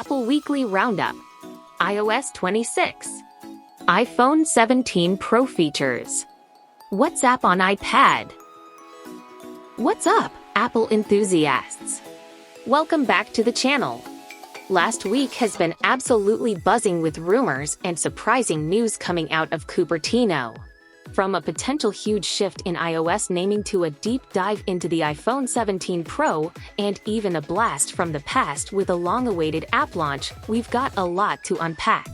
Apple Weekly Roundup. iOS 26. iPhone 17 Pro features. WhatsApp on iPad. What's up, Apple enthusiasts? Welcome back to the channel. Last week has been absolutely buzzing with rumors and surprising news coming out of Cupertino. From a potential huge shift in iOS naming to a deep dive into the iPhone 17 Pro, and even a blast from the past with a long-awaited app launch, we've got a lot to unpack.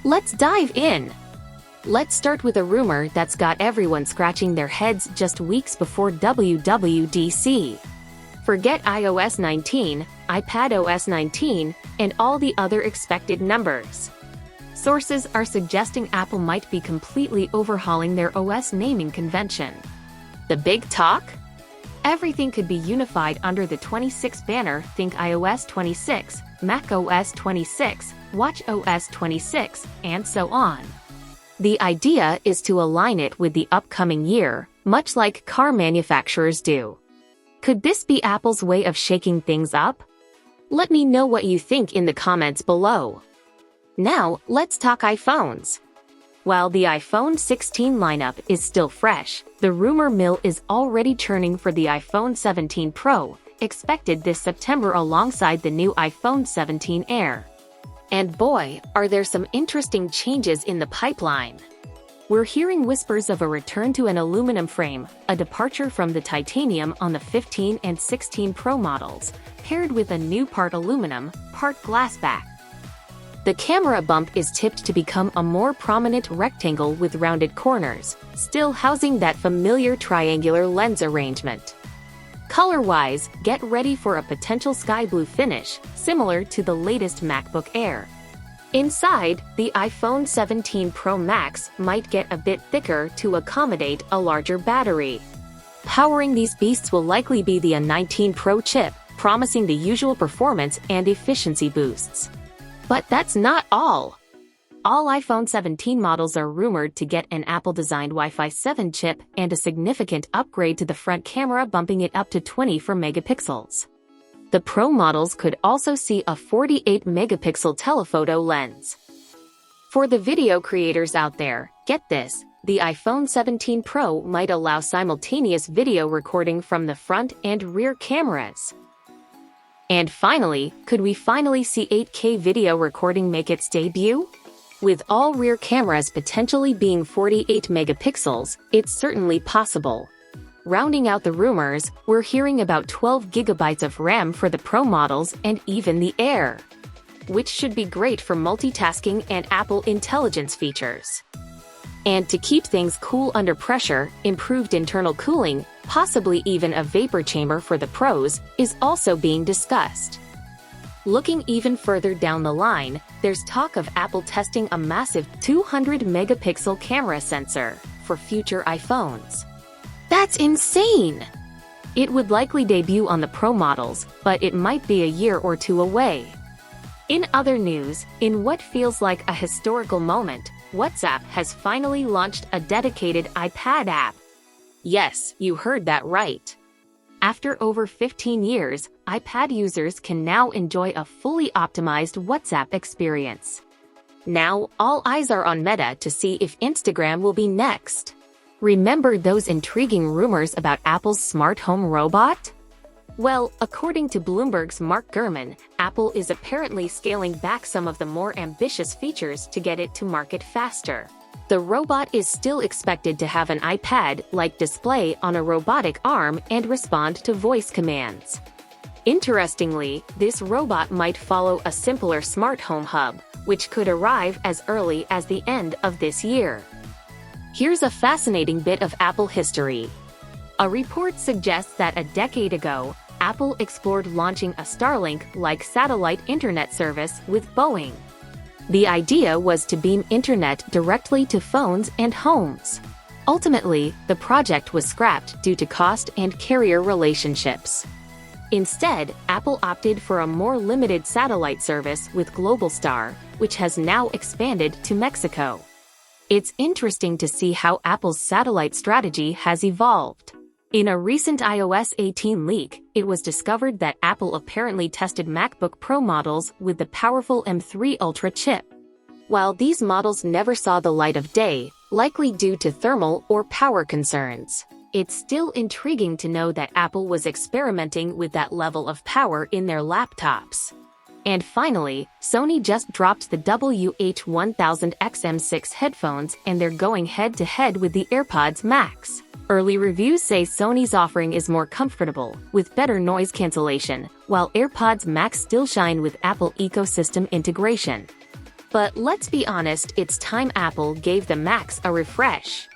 Let's dive in! Let's start with a rumor that's got everyone scratching their heads just weeks before WWDC. Forget iOS 19, iPadOS 19, and all the other expected numbers. Sources are suggesting Apple might be completely overhauling their OS naming convention. The big talk? Everything could be unified under the 26 banner. Think iOS 26, macOS 26, watchOS 26, and so on. The idea is to align it with the upcoming year, much like car manufacturers do. Could this be Apple's way of shaking things up? Let me know what you think in the comments below. Now, let's talk iPhones. While the iPhone 16 lineup is still fresh, the rumor mill is already churning for the iPhone 17 Pro, expected this September alongside the new iPhone 17 Air. And boy, are there some interesting changes in the pipeline. We're hearing whispers of a return to an aluminum frame, a departure from the titanium on the 15 and 16 Pro models, paired with a new part aluminum, part glass back. The camera bump is tipped to become a more prominent rectangle with rounded corners, still housing that familiar triangular lens arrangement. Color-wise, get ready for a potential sky blue finish, similar to the latest MacBook Air. Inside, the iPhone 17 Pro Max might get a bit thicker to accommodate a larger battery. Powering these beasts will likely be the A19 Pro chip, promising the usual performance and efficiency boosts. But that's not all. All iPhone 17 models are rumored to get an Apple-designed Wi-Fi 7 chip and a significant upgrade to the front camera, bumping it up to 24 megapixels. The Pro models could also see a 48-megapixel telephoto lens. For the video creators out there, get this, the iPhone 17 Pro might allow simultaneous video recording from the front and rear cameras. And finally, could we finally see 8K video recording make its debut? With all rear cameras potentially being 48 megapixels, it's certainly possible. Rounding out the rumors, we're hearing about 12 gigabytes of RAM for the Pro models and even the Air, which should be great for multitasking and Apple Intelligence features. And to keep things cool under pressure, improved internal cooling, possibly even a vapor chamber for the Pros, is also being discussed. Looking even further down the line, there's talk of Apple testing a massive 200-megapixel camera sensor for future iPhones. That's insane! It would likely debut on the Pro models, but it might be a year or two away. In other news, in what feels like a historical moment, WhatsApp has finally launched a dedicated iPad app. Yes, you heard that right. After over 15 years, iPad users can now enjoy a fully optimized WhatsApp experience. Now, all eyes are on Meta to see if Instagram will be next. Remember those intriguing rumors about Apple's smart home robot? Well, according to Bloomberg's Mark Gurman, Apple is apparently scaling back some of the more ambitious features to get it to market faster. The robot is still expected to have an iPad-like display on a robotic arm and respond to voice commands. Interestingly, this robot might follow a simpler smart home hub, which could arrive as early as the end of this year. Here's a fascinating bit of Apple history. A report suggests that a decade ago, Apple explored launching a Starlink-like satellite internet service with Boeing. The idea was to beam internet directly to phones and homes. Ultimately, the project was scrapped due to cost and carrier relationships. Instead, Apple opted for a more limited satellite service with Globalstar, which has now expanded to Mexico. It's interesting to see how Apple's satellite strategy has evolved. In a recent iOS 18 leak, it was discovered that Apple apparently tested MacBook Pro models with the powerful M3 Ultra chip. While these models never saw the light of day, likely due to thermal or power concerns, it's still intriguing to know that Apple was experimenting with that level of power in their laptops. And finally, Sony just dropped the WH-1000XM6 headphones, and they're going head-to-head with the AirPods Max. Early reviews say Sony's offering is more comfortable, with better noise cancellation, while AirPods Max still shine with Apple ecosystem integration. But let's be honest, it's time Apple gave the Max a refresh.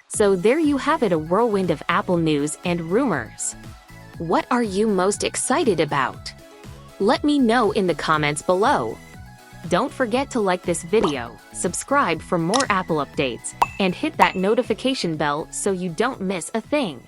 So there you have it, a whirlwind of Apple news and rumors. What are you most excited about? Let me know in the comments below. Don't forget to like this video, subscribe for more Apple updates, and hit that notification bell so you don't miss a thing.